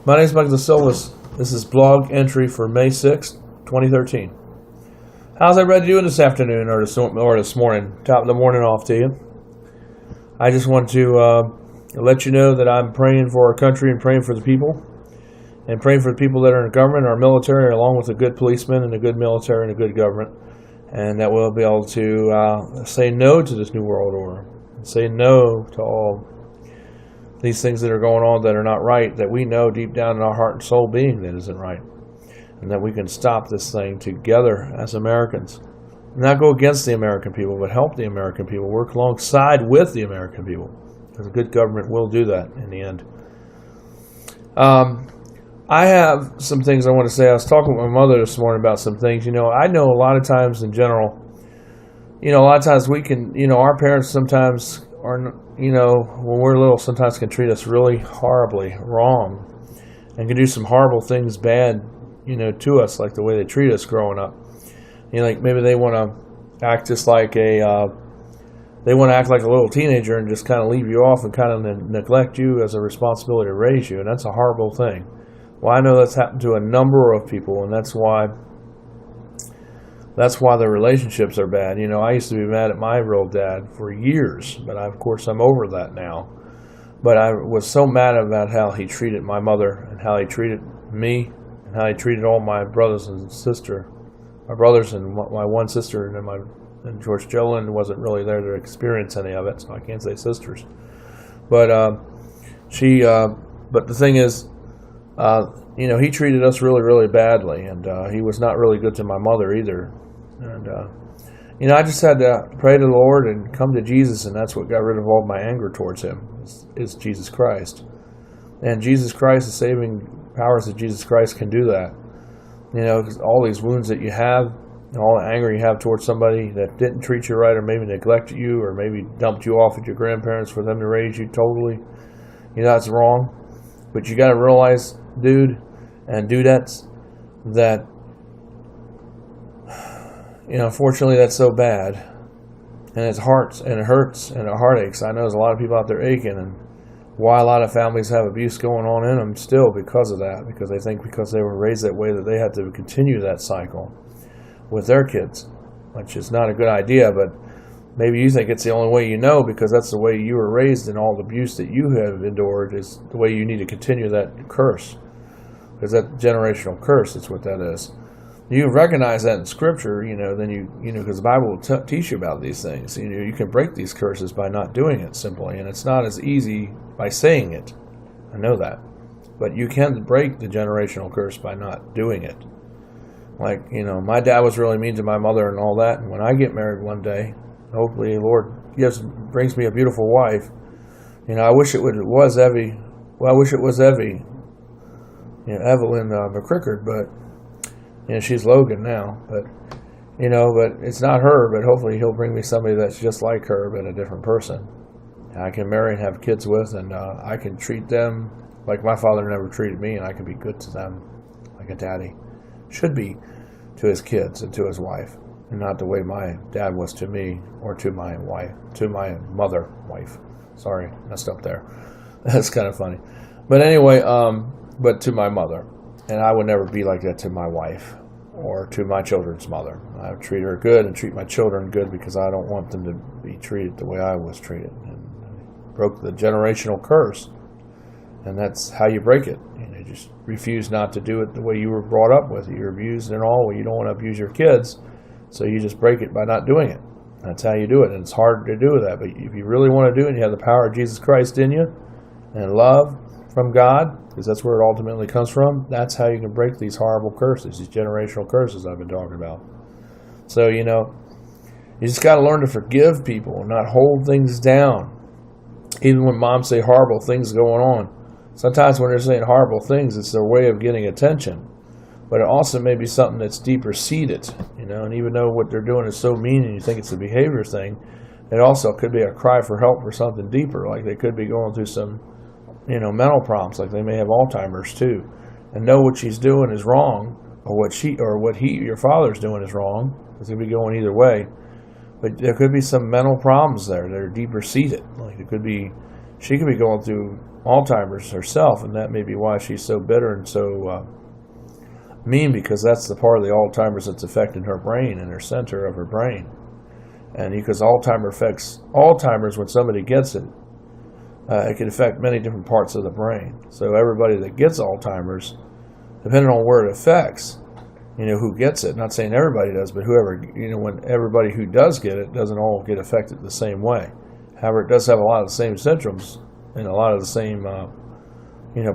My name is Michael DeSilva. This is blog entry for May 6th, 2013. How's everybody doing this afternoon or this morning? Top of the morning off to you. I just want to let you know that I'm praying for our country and praying for the people. And praying for the people that are in government, our military, along with a good policeman and a good military and a good government. And that we'll be able to say no to this New World Order. Say no to all these things that are going on that are not right, that we know deep down in our heart and soul being that isn't right. And that we can stop this thing together as Americans. Not go against the American people, but help the American people. Work alongside with the American people. Because a good government will do that in the end. I have some things I want to say. I was talking with my mother this morning about some things. I know a lot of times in general, a lot of times we can, our parents sometimes are, when we're little, sometimes can treat us really horribly wrong and can do some horrible things bad, to us, like the way they treat us growing up. Like maybe they want to act just like they want to act like a little teenager and just kind of leave you off and kind of neglect you as a responsibility to raise you. And that's a horrible thing. Well, I know that's happened to a number of people, and that's why the relationships are bad. I used to be mad at my real dad for years, but of course I'm over that now. But I was so mad about how he treated my mother and how he treated me and how he treated all my brothers and sister. My brothers and my one sister, and George Jolyn wasn't really there to experience any of it, so I can't say sisters. But but the thing is, he treated us really, really badly, and he was not really good to my mother either. And I just had to pray to the Lord and come to Jesus, and that's what got rid of all my anger towards him, is Jesus Christ. And Jesus Christ, the saving powers of Jesus Christ can do that. 'Cause all these wounds that you have, and all the anger you have towards somebody that didn't treat you right, or maybe neglected you, or maybe dumped you off at your grandparents for them to raise you totally, that's wrong. But you got to realize, dude and dudettes, that, unfortunately that's so bad. And it hurts and it heartaches. I know there's a lot of people out there aching, and why a lot of families have abuse going on in them still because of that. Because they think because they were raised that way that they have to continue that cycle with their kids, which is not a good idea, but maybe you think it's the only way because that's the way you were raised, and all the abuse that you have endured is the way you need to continue that curse. Because that generational curse, that's what that is. You recognize that in Scripture, then because the Bible will teach you about these things. You can break these curses by not doing it simply, and it's not as easy by saying it. I know that. But you can break the generational curse by not doing it. Like, my dad was really mean to my mother and all that, and when I get married one day, hopefully the Lord brings me a beautiful wife. I wish it was Evie. Well, I wish it was Evie. Evelyn McCrickard, but she's Logan now. But but it's not her. But hopefully he'll bring me somebody that's just like her, but a different person. I can marry and have kids with, and I can treat them like my father never treated me, and I can be good to them like a daddy should be to his kids and to his wife. And not the way my dad was to me or to my wife. Sorry, messed up there. That's kind of funny. But anyway, but to my mother. And I would never be like that to my wife or to my children's mother. I would treat her good and treat my children good because I don't want them to be treated the way I was treated. And I broke the generational curse. And that's how you break it. You just refuse not to do it the way you were brought up with. You're abused and all. Well, you don't want to abuse your kids. So you just break it by not doing it. That's how you do it. And it's hard to do that. But if you really want to do it, and you have the power of Jesus Christ in you, and love from God, because that's where it ultimately comes from, that's how you can break these horrible curses, these generational curses I've been talking about. So, you just got to learn to forgive people and not hold things down. Even when moms say horrible things going on. Sometimes when they're saying horrible things, it's their way of getting attention. But it also may be something that's deeper seated, and even though what they're doing is so mean and you think it's a behavior thing, it also could be a cry for help for something deeper. Like they could be going through some, mental problems, like they may have Alzheimer's too, and know what she's doing is wrong, or what your father's doing is wrong. It's going to be going either way. But there could be some mental problems there that are deeper seated. Like she could be going through Alzheimer's herself, and that may be why she's so bitter and so mean, because that's the part of the Alzheimer's that's affecting her brain and her center of her brain. And because Alzheimer's affects Alzheimer's, when somebody gets it, it can affect many different parts of the brain. So everybody that gets Alzheimer's, depending on where it affects, who gets it, not saying everybody does, but whoever, when everybody who does get it doesn't all get affected the same way. However, it does have a lot of the same symptoms and a lot of the same,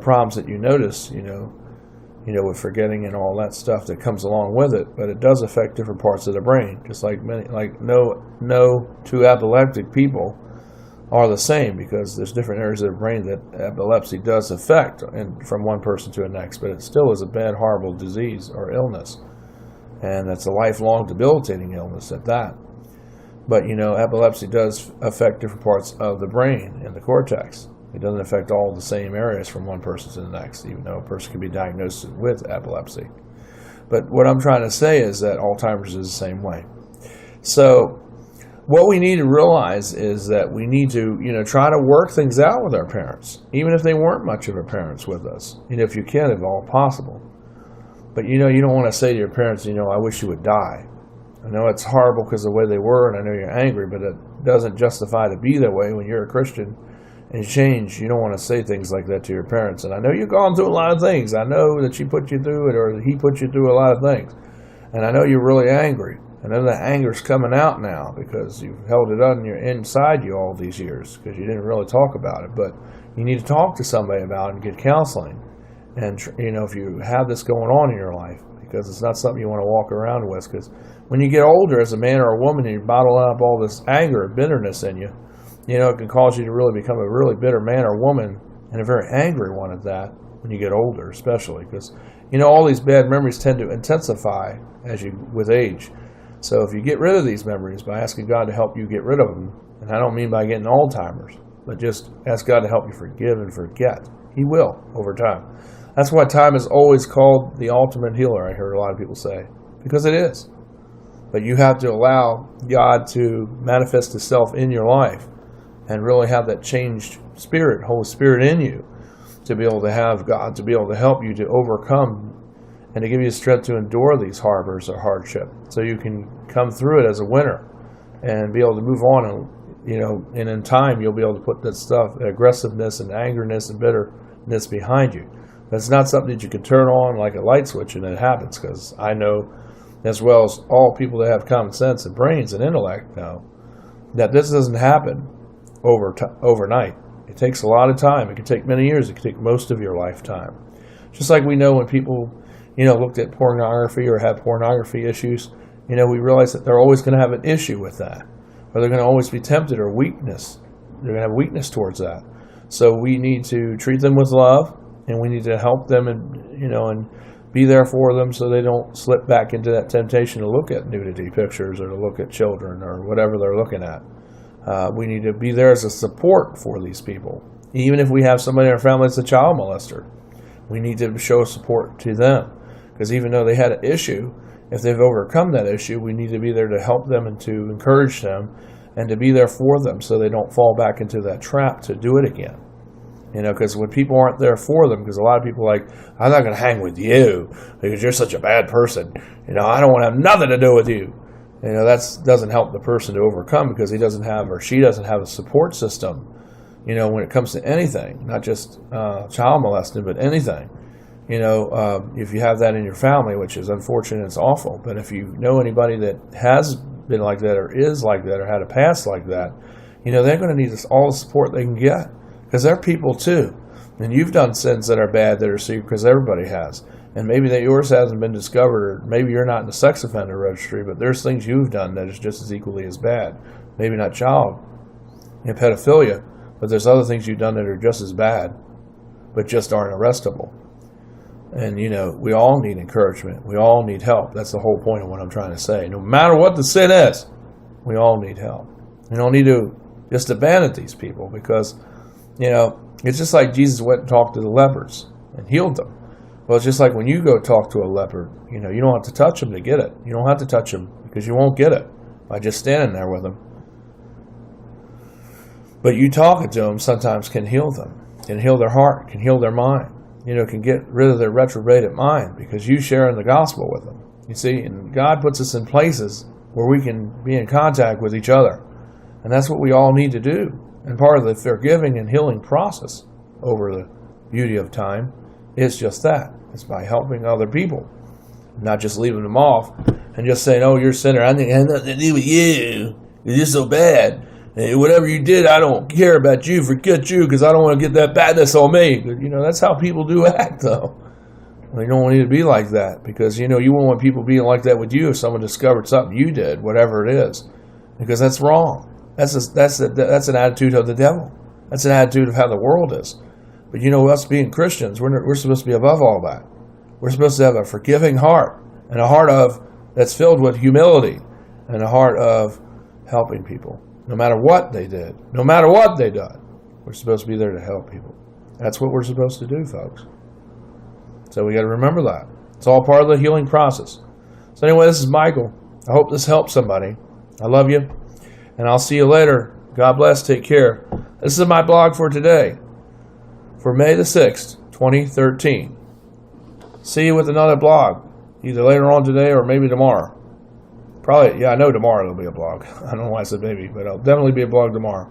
problems that you notice, with forgetting and all that stuff that comes along with it. But it does affect different parts of the brain, just like no two epileptic people are the same, because there's different areas of the brain that epilepsy does affect, and from one person to the next. But it still is a bad, horrible disease or illness, and that's a lifelong debilitating illness at that. But epilepsy does affect different parts of the brain and the cortex. It doesn't affect all the same areas from one person to the next, even though a person can be diagnosed with epilepsy. But what I'm trying to say is that Alzheimer's is the same way. So what we need to realize is that we need to, try to work things out with our parents, even if they weren't much of our parents with us, if you can, if all possible. But, you don't want to say to your parents, I wish you would die. I know it's horrible because of the way they were, and I know you're angry, but it doesn't justify to be that way when you're a Christian and you change. You don't want to say things like that to your parents. And I know you've gone through a lot of things. I know that she put you through it, or he put you through a lot of things. And I know you're really angry. I know that anger's coming out now because you've held it inside you all these years because you didn't really talk about it. But you need to talk to somebody about it and get counseling. And, if you have this going on in your life, because it's not something you want to walk around with. Because when you get older as a man or a woman and you bottle up all this anger and bitterness in you, it can cause you to really become a really bitter man or woman, and a very angry one at that when you get older, especially. Because, all these bad memories tend to intensify with age. So if you get rid of these memories by asking God to help you get rid of them, and I don't mean by getting Alzheimer's, but just ask God to help you forgive and forget. He will over time. That's why time is always called the ultimate healer, I heard a lot of people say, because it is. But you have to allow God to manifest Himself in your life and really have that changed spirit, Holy Spirit in you, to be able to have God, to be able to help you to overcome and to give you strength to endure these harbors or hardship, so you can come through it as a winner and be able to move on. And, and in time, you'll be able to put that stuff, aggressiveness and angerness and bitterness behind you. That's not something that you can turn on like a light switch and it happens, because I know, as well as all people that have common sense and brains and intellect know, that this doesn't happen overnight. It takes a lot of time. It can take many years. It can take most of your lifetime. Just like we know when people, looked at pornography or have pornography issues, we realize that they're always going to have an issue with that. Or they're going to always be tempted or weakness. They're going to have weakness towards that. So we need to treat them with love, and we need to help them and be there for them so they don't slip back into that temptation to look at nudity pictures or to look at children or whatever they're looking at. We need to be there as a support for these people. Even if we have somebody in our family that's a child molester, we need to show support to them. Because even though they had an issue, if they've overcome that issue, we need to be there to help them and to encourage them and to be there for them so they don't fall back into that trap to do it again. Because when people aren't there for them, because a lot of people are like, I'm not going to hang with you because you're such a bad person. I don't want to have nothing to do with you. That doesn't help the person to overcome, because he doesn't have, or she doesn't have, a support system, when it comes to anything, not just child molesting, but anything. If you have that in your family, which is unfortunate, it's awful. But if you know anybody that has been like that or is like that or had a past like that, they're going to need all the support they can get, because they're people too. And you've done sins that are bad that are secret, because everybody has. And maybe that yours hasn't been discovered, or maybe you're not in the sex offender registry, but there's things you've done that is just as equally as bad. Maybe not child pedophilia, but there's other things you've done that are just as bad, but just aren't arrestable. And, we all need encouragement. We all need help. That's the whole point of what I'm trying to say. No matter what the sin is, we all need help. We don't need to just abandon these people, because, it's just like Jesus went and talked to the lepers and healed them. Well, it's just like when you go talk to a leopard, you don't have to touch them to get it. You don't have to touch them because you won't get it by just standing there with them. But you talking to them sometimes can heal them. can heal their heart, can heal their mind, can get rid of their retrobrated mind because you share in the gospel with them. You see, and God puts us in places where we can be in contact with each other. And that's what we all need to do. And part of the forgiving and healing process over the beauty of time is just that. It's by helping other people, not just leaving them off and just saying, oh, you're a sinner. I think it has nothing to do with you. You're just so bad. And whatever you did, I don't care about you. Forget you because I don't want to get that badness on me. That's how people do act, though. Well, you don't want you to be like that because, you won't want people being like that with you if someone discovered something you did, whatever it is, because that's wrong. That's an attitude of the devil. That's an attitude of how the world is. But us being Christians, we're supposed to be above all that. We're supposed to have a forgiving heart and a heart that's filled with humility and a heart of helping people, no matter what they did, no matter what they done. We're supposed to be there to help people. That's what we're supposed to do, folks. So we got to remember that. It's all part of the healing process. So anyway, this is Michael. I hope this helps somebody. I love you, and I'll see you later. God bless. Take care. This is my blog for today, for May the 6th, 2013. See you with another blog, either later on today or maybe tomorrow. Probably, I know tomorrow there'll be a blog. I don't know why I said maybe, but it'll definitely be a blog tomorrow.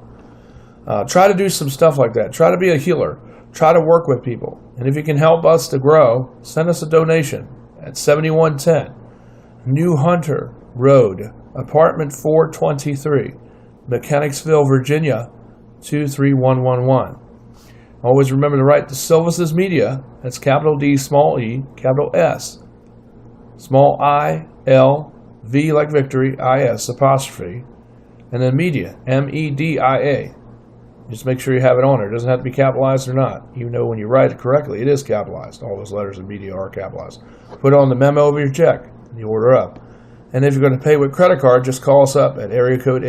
Try to do some stuff like that. Try to be a healer. Try to work with people. And if you can help us to grow, send us a donation at 7110 New Hunter Road, apartment 423, Mechanicsville, Virginia, 23111. Always remember to write to Silvus's Media. That's capital D, small e, capital S, small I, L, V like victory, I-S, apostrophe, and then media, M-E-D-I-A. Just make sure you have it on there. It doesn't have to be capitalized or not. Even though when you write it correctly, it is capitalized. All those letters in media are capitalized. Put it on the memo of your check, and you order up. And if you're going to pay with credit card, just call us up at area code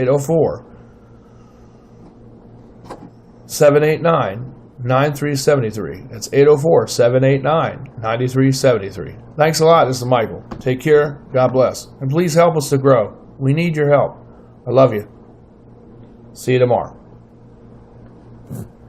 804-789-9373. That's 804-789-9373. Thanks a lot. This is Michael. Take care. God bless. And please help us to grow. We need your help. I love you. See you tomorrow.